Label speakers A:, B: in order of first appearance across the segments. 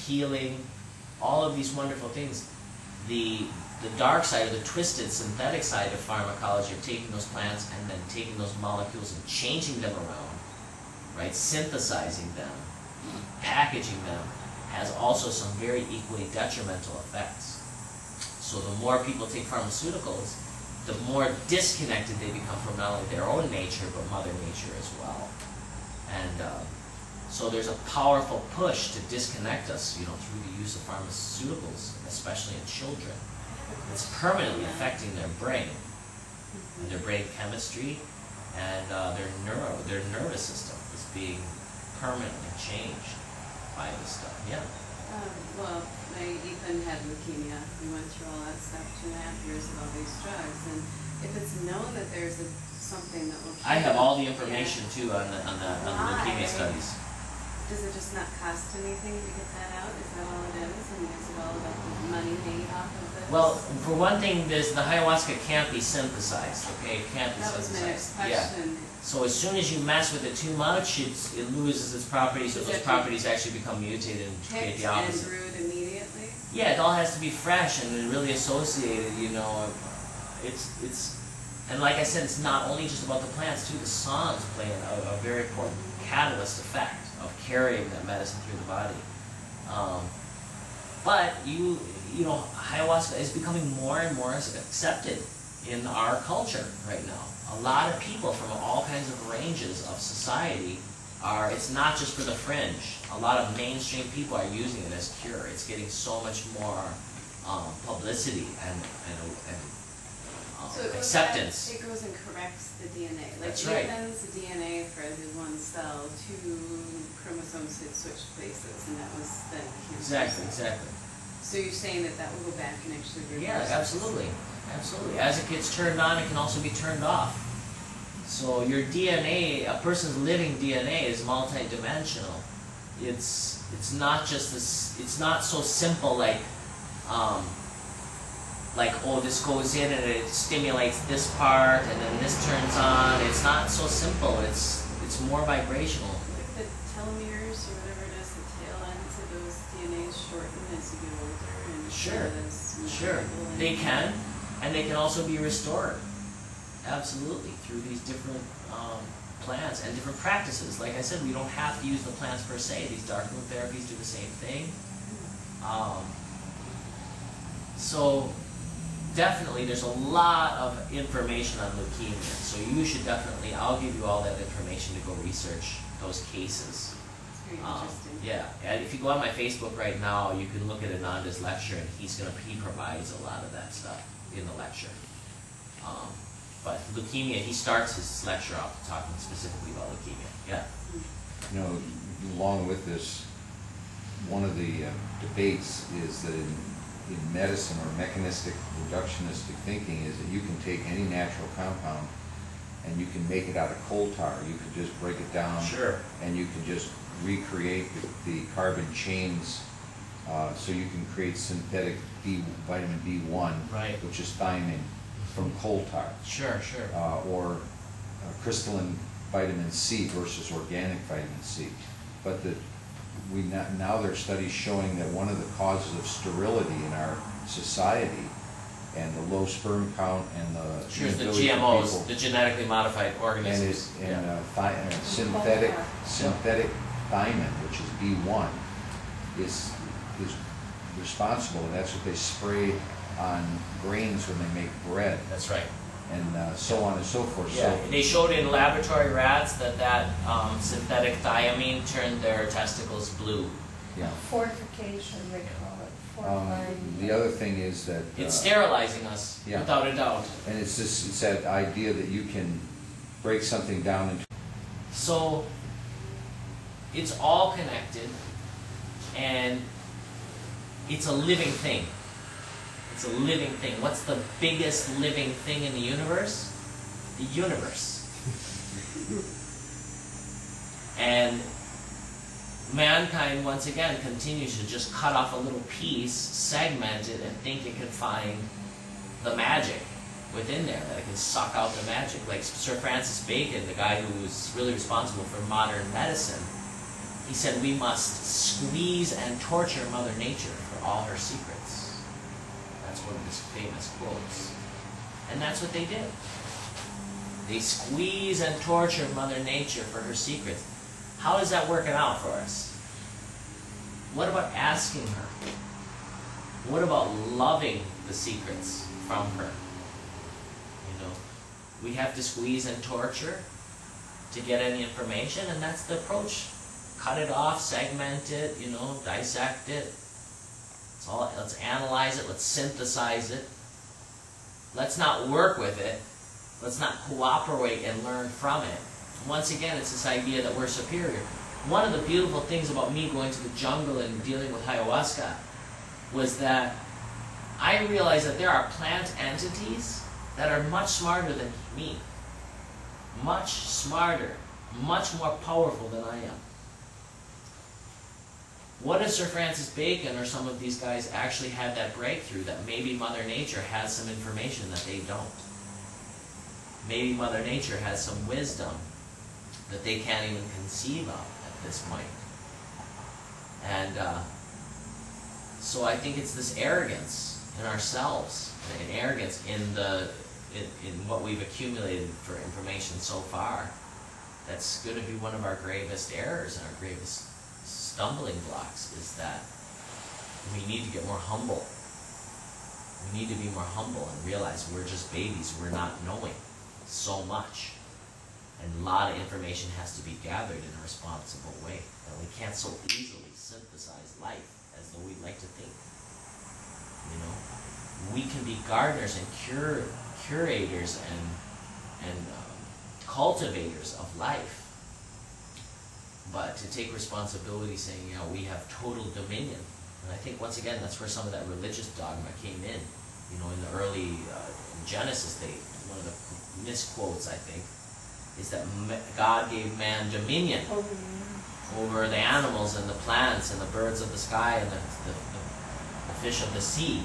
A: healing, all of these wonderful things. The dark side, or the twisted synthetic side of pharmacology, of taking those plants and then taking those molecules and changing them around, right, synthesizing them, packaging them, has also some very equally detrimental effects. So the more people take pharmaceuticals, the more disconnected they become from not only their own nature, but Mother Nature as well. And so there's a powerful push to disconnect us, through the use of pharmaceuticals, especially in children. It's permanently affecting their brain, and their brain chemistry, and their nervous system is being permanently changed by this stuff. Yeah.
B: Well, Ethan had leukemia. We went through all that stuff, 2.5 years of all these drugs, and if it's known that there's something that will cure,
A: I have all the information too on the leukemia studies.
B: Does it just not cost anything to get that out? Is that all it is? I mean, is it all about the money made off of this?
A: Well, for one thing, the ayahuasca can't be synthesized, okay? It can't be synthesized.
B: That was my next question.
A: Yeah. So as soon as you mess with it too much, it loses its properties, so those properties actually become mutated and create the opposite.
B: And brewed immediately?
A: Yeah, it all has to be fresh and really associated, and like I said, it's not only just about the plants too, the songs play a very important catalyst effect of carrying that medicine through the body. But ayahuasca is becoming more and more accepted in our culture right now. A lot of people from all kinds of ranges of society it's not just for the fringe. A lot of mainstream people are using it as cure. It's getting so much more publicity and acceptance.
B: It goes and corrects the DNA. Like
A: That's right.
B: It bends the DNA for every one cell, 2 chromosomes had switched places, and that was then cancer.
A: Exactly.
B: So you're saying that will go back and actually reverse?
A: Yeah, absolutely. Absolutely. As it gets turned on, it can also be turned off. So your DNA, a person's living DNA, is multidimensional. It's not just this. It's not so simple like this goes in and it stimulates this part and then this turns on. It's not so simple. It's more vibrational.
B: Like the telomeres or whatever it is, the tail ends of those DNAs shorten as you get older and
A: Sure. They can, and they can also be restored. Absolutely, through these different plants and different practices. Like I said, we don't have to use the plants per se. These dark room therapies do the same thing. So definitely, there's a lot of information on leukemia. So you should definitely, I'll give you all that information to go research those cases.
B: It's very interesting.
A: Yeah, and if you go on my Facebook right now, you can look at Ananda's lecture, and he provides a lot of that stuff in the lecture. But leukemia, he starts his lecture off talking specifically about leukemia. Yeah.
C: Along with this, one of the debates is that in medicine or mechanistic reductionistic thinking is that you can take any natural compound and you can make it out of coal tar. You could just break it down, and you can just recreate the carbon chains, so you can create synthetic vitamin B1, which is thiamine, from coal tar. Or crystalline vitamin C versus organic vitamin C. But now there are studies showing that one of the causes of sterility in our society and the low sperm count and the
A: the GMOs, the genetically modified organisms,
C: and synthetic thiamine, which is B1, is responsible, and that's what they spray on grains when they make bread.
A: That's right.
C: And so on and so forth.
A: Yeah,
C: So
A: they showed in laboratory rats that synthetic thiamine turned their testicles blue.
C: Yeah.
D: Fortification, they call it. Fortifying.
C: The other thing is that
A: it's sterilizing us, without a doubt.
C: And it's that idea that you can break something down into.
A: So it's all connected, and it's a living thing. It's a living thing. What's the biggest living thing in the universe? The universe. And mankind, once again, continues to just cut off a little piece, segment it, and think it can find the magic within there, that it can suck out the magic. Like Sir Francis Bacon, the guy who was really responsible for modern medicine, he said we must squeeze and torture Mother Nature for all her secrets. That's one of his famous quotes. And that's what they did. They squeeze and torture Mother Nature for her secrets. How is that working out for us? What about asking her? What about loving the secrets from her? You know, we have to squeeze and torture to get any information, and that's the approach. Cut it off, segment it, you know, dissect it. Let's analyze it, let's synthesize it. Let's not work with it. Let's not cooperate and learn from it. Once again, it's this idea that we're superior. One of the beautiful things about me going to the jungle and dealing with ayahuasca was that I realized that there are plant entities that are much smarter than me. Much smarter, much more powerful than I am. What if Sir Francis Bacon or some of these guys actually had that breakthrough that maybe Mother Nature has some information that they don't? Maybe Mother Nature has some wisdom that they can't even conceive of at this point. And so I think it's this arrogance in ourselves, and arrogance in what we've accumulated for information so far, that's going to be one of our gravest errors and our gravest stumbling blocks, is that we need to get more humble. We need to be more humble and realize we're just babies. We're not knowing so much. And a lot of information has to be gathered in a responsible way. And we can't so easily synthesize life as though we'd like to think. You know, we can be gardeners and curators and cultivators of life. But to take responsibility, saying, you know, we have total dominion. And I think, once again, that's where some of that religious dogma came in. You know, in the early Genesis, one of the misquotes, I think, is that God gave man dominion over the animals and the plants and the birds of the sky and the fish of the sea.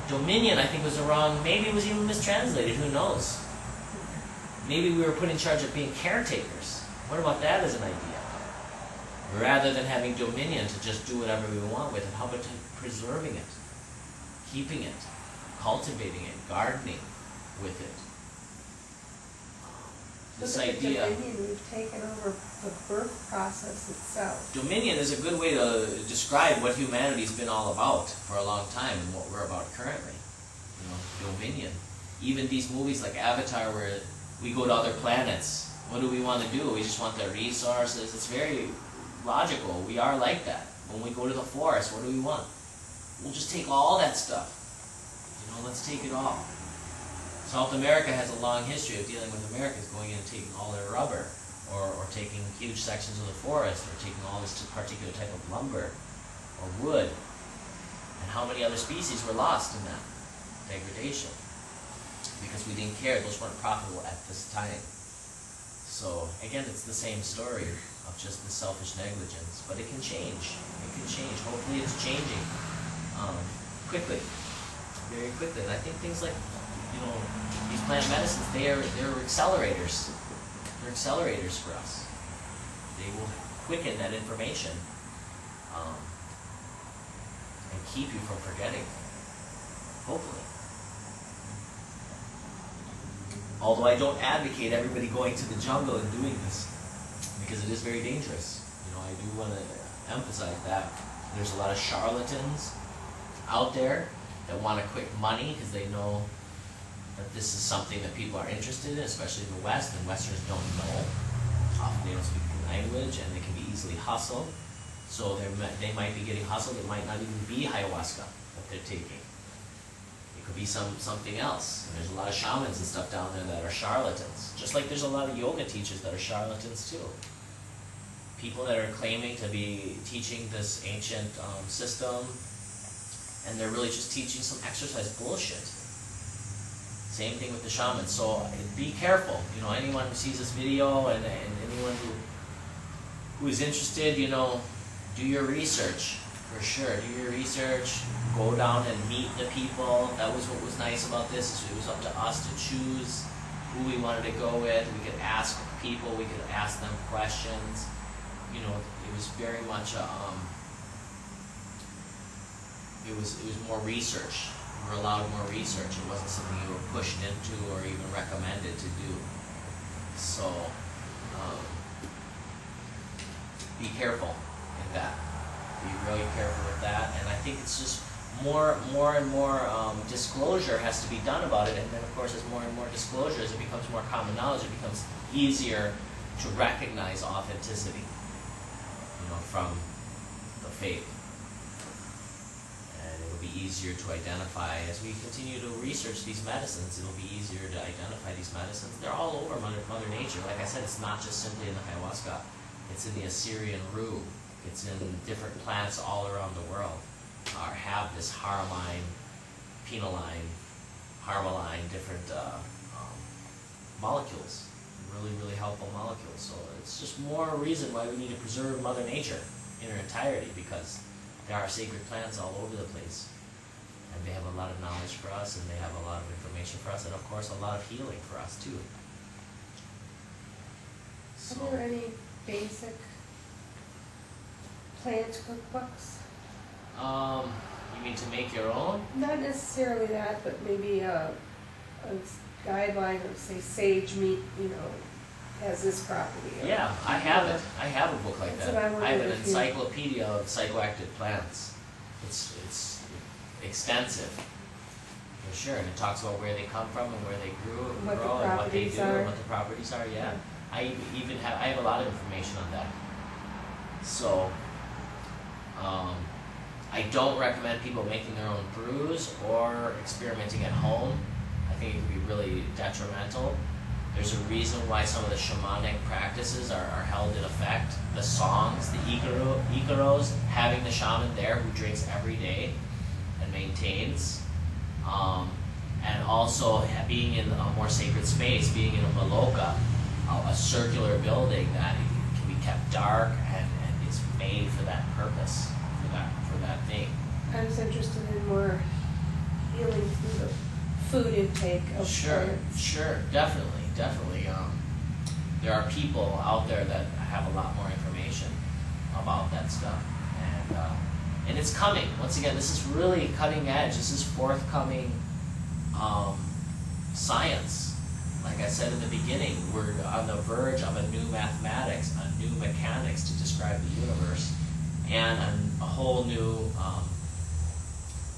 A: Dominion, I think, was the wrong, maybe it was even mistranslated, who knows? Maybe we were put in charge of being caretakers. What about that as an idea? Rather than having dominion to just do whatever we want with it, how about preserving it, keeping it, cultivating it, gardening with it? This idea.
D: Dominion, we've taken over the birth process itself.
A: Dominion is a good way to describe what humanity's been all about for a long time and what we're about currently. You know, dominion. Even these movies like Avatar, where we go to other planets. What do we want to do? We just want the resources. It's very logical. We are like that. When we go to the forest, what do we want? We'll just take all that stuff. You know, let's take it all. South America has a long history of dealing with Americans going in and taking all their rubber, or taking huge sections of the forest, or taking all this particular type of lumber or wood. And how many other species were lost in that degradation? Because we didn't care. Those weren't profitable at this time. So, again, it's the same story of just the selfish negligence. But it can change. It can change. Hopefully it's changing quickly. Very quickly. And I think things like, you know, these plant medicines, they're accelerators. They're accelerators for us. They will quicken that information and keep you from forgetting. Hopefully. Although I don't advocate everybody going to the jungle and doing this, because it is very dangerous. You know, I do want to emphasize that. There's a lot of charlatans out there that want to quick money because they know that this is something that people are interested in, especially in the West, and Westerners don't know. Often they don't speak the language, and they can be easily hustled. So they might be getting hustled. It might not even be ayahuasca that they're taking. It could be something else. And there's a lot of shamans and stuff down there that are charlatans. Just like there's a lot of yoga teachers that are charlatans too. People that are claiming to be teaching this ancient system, and they're really just teaching some exercise bullshit. Same thing with the shamans. So be careful. You know, anyone who sees this video and anyone who is interested, you know, do your research. For sure, do your research, go down and meet the people. That was what was nice about this, is it was up to us to choose who we wanted to go with. We could ask people, we could ask them questions. you know, it was very much it was more research. You were allowed more research. It wasn't something you were pushed into or even recommended to do. So be careful in that. Be really careful with that. And I think it's just more and more disclosure has to be done about it. And then, of course, as more and more disclosure, as it becomes more common knowledge, it becomes easier to recognize authenticity, you know, from the fake. And it'll be easier to identify as we continue to research these medicines. It'll be easier to identify these medicines. They're all over Mother Nature. Like I said, it's not just simply in the ayahuasca. It's in the Assyrian rue. It's in different plants all around the world. Have this harmaline, penoline, harmaline, different molecules. Really helpful molecules. So it's just more reason why we need to preserve Mother Nature in her entirety, because there are sacred plants all over the place. And they have a lot of knowledge for us, and they have a lot of information for us, and of course a lot of healing for us too. So,
D: Are there any basic plant cookbooks?
A: You mean to make your own?
D: Not necessarily that, but maybe a guideline of, say, sage meat, you know, has this property.
A: Yeah, I have it. I have a book like
D: That's
A: that.
D: what I
A: I have an
D: wondered if you-
A: encyclopedia of psychoactive plants. It's extensive, for sure, and it talks about where they come from and where they grew and
D: What the
A: grow and what they
D: properties
A: do
D: are.
A: and what the properties are. Yeah, I even have a lot of information on that. So, I don't recommend people making their own brews or experimenting at home. I think it can be really detrimental. There's a reason why some of the shamanic practices are held in effect. The songs, the ikaros, having the shaman there who drinks every day and maintains, and also being in a more sacred space, being in a maloka, a circular building that can be kept dark and is made for that purpose, for that thing.
D: I was interested in more healing through the food intake of plants.
A: Sure, definitely. There are people out there that have a lot more information about that stuff, and it's coming. Once again, this is really cutting edge. This is forthcoming science. Like I said in the beginning, we're on the verge of a new mathematics, a new mechanics to describe the universe, and a whole new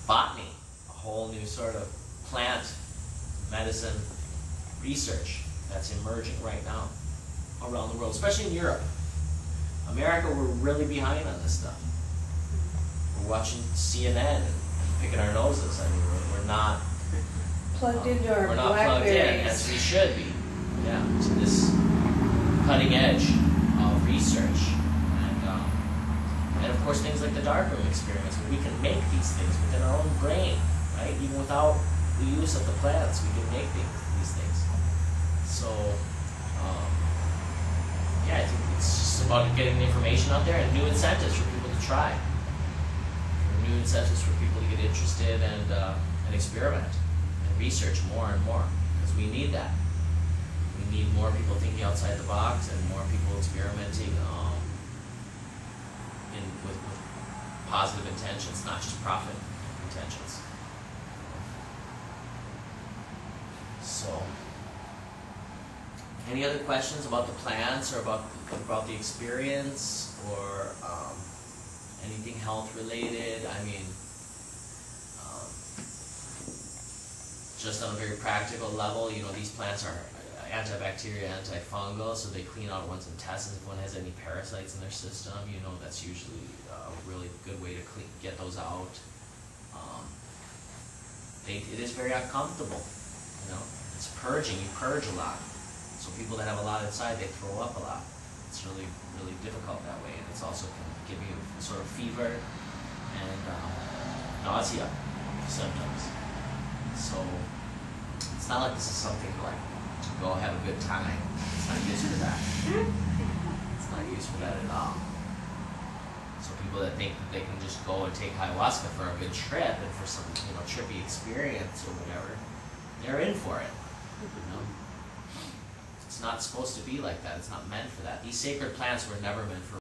A: botany, a whole new sort of plant medicine research that's emerging right now around the world, especially in Europe. America, we're really behind on this stuff. We're watching CNN and picking our noses. I mean, we're not
D: Plugged into our
A: we're not plugged in
D: blackberries.
A: as we should be. Yeah, to this cutting edge of research, and of course things like the darkroom experience, where we can make these things within our own brain, right? Even without the use of the plants, we can make these things. So, yeah, I think it's just about getting the information out there and new incentives for people to try. New incentives for people to get interested and experiment and research more and more, because we need that. We need more people thinking outside the box and more people experimenting with positive intentions, not just profit intentions. So, any other questions about the plants or about the experience, or anything health related? I mean, just on a very practical level, you know, these plants are antibacterial, antifungal, so they clean out one's intestines. If one has any parasites in their system, you know, that's usually a really good way to get those out. It is very uncomfortable, you know. It's purging. You purge a lot. So people that have a lot inside, they throw up a lot. It's really difficult that way, and it's also can give you sort of fever and nausea symptoms. So it's not like this is something like go have a good time. It's not used for that. It's not used for that at all. So people that think that they can just go and take ayahuasca for a good trip and for some, you know, trippy experience or whatever, they're in for it. You know? It's not supposed to be like that. It's not meant for that. These sacred plants were never meant for